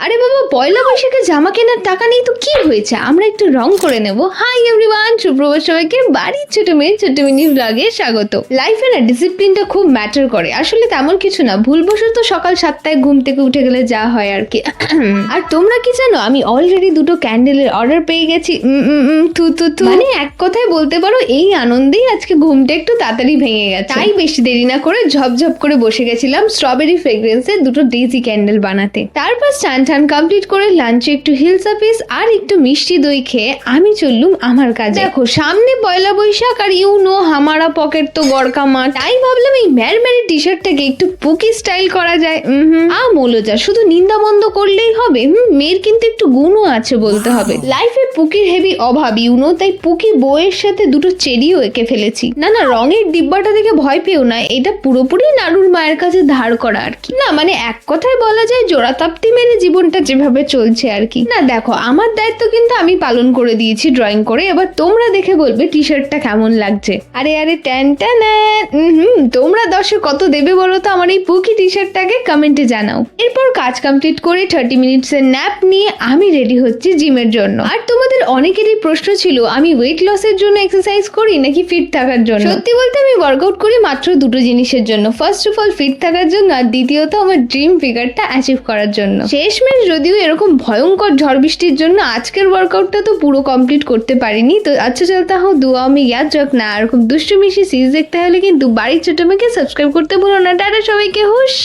আরে বাবা, পয়লা বৈশাখে জামা কেনার টাকা নেই তো কি হয়েছে, আমরা একটু রং করে নেব। হাই এভরিওয়ান, সুপ্রভাত সবাইকে বাড়ির ছোট মিনি ব্লগে স্বাগত। লাইফে না ডিসিপ্লিনটা খুব ম্যাটার করে। আসলে তেমন কিছু না, ভুলবশত সকাল 7টায় ঘুম থেকে উঠে গেলে যা হয় আর কি। আর তোমরা কি জানো, আমি অলরেডি 2টো ক্যান্ডেলের অর্ডার পেয়ে গেছি। মানে এক কথায় বলতে পারো এই আনন্দেই আজকে ঘুমটা একটু তাড়াতাড়ি ভেঙে গেছে। তাই বেশি দেরি না করে ঝপঝপ করে বসে গেছিলাম স্ট্রবেরি ফ্রেগ্রেন্সের 2টো ডেজি ক্যান্ডেল বানাতে। তারপর স্নান কমপ্লিট করে লাঞ্চে একটু হিলস অফিস আর একটু মিষ্টি দই খেয়ে আমি চললুম আমার কাজে। দেখো সামনে পয়লা বৈশাখ আর হামারা পকেট তো গড়কা মাঠ, তাই ভাবলাম এই ম্যারি টি শার্টটাকে একটু পুকি স্টাইল করা যায়। মৌলজা শুধু নিন্দা বন্ধ করলেই হবে? মেয়ের কিন্তু একটু গুণও আছে বলতে হবে। লাইফে পুকির হেভি অভাব তাই পুকি বইয়ের সাথে 2টো চেরিও এঁকে ফেলেছি। না রঙের ডিব্বাটা দেখে ভয় পেও না, এটা পুরোপুরি নাড়ুর মায়ের কাছে ধার করা আর কি। না মানে এক কথায় বলা যায় জোড়াতাপ্তি মেরে জীবনটা যেভাবে চলছে আর কি। না দেখো, আমার দায়িত্ব কিন্তু আমি পালন করে দিয়েছি ড্রয়িং করে। এবার তোমরা দেখে বলবে টি শার্টটা কেমন লাগছে। আরে ট্যান ট্যান। তোমরা 10-এ কত দেবে বলো তো আমার এই পুকি টি শার্টটাকে, কমেন্টে জানাও। এরপর কাজ কমপ্লিট করে 30 মিনিটসের ন্যাপ নিয়ে আমি রেডি হচ্ছি জিমের জন্য। আর তোমাদের অনেকেরই প্রশ্ন ছিল আমি ওয়েট লসের জন্য এক্সারসাইজ করি নাকি ফিট থাকার জন্য। সত্যি বলতে আমি ওয়ার্কআউট করি মাত্র 2টো জিনিসের জন্য। ফার্স্ট অফ অল ফিট থাকার জন্য, আর দ্বিতীয়ত আমার ড্রিম ফিগারটা অ্যাচিভ করার জন্য। শেষমেশ যদিও এরকম ভয়ঙ্কর ঝড় বৃষ্টির জন্য আজকের ওয়ার্কআউটটা তো পুরো কমপ্লিট করতে পারিনি। তো আচ্ছা চলতা হো দুয়া আমি ইয়াদ রাখ না। এরকম দুষ্টু মিষ্টি সিরিজ দেখতে হলে কিন্তু বাড়ির ছোট মেয়েকে সাবস্ক্রাইব করতে ভুলো না। টাটা সবাইকে, হুশ।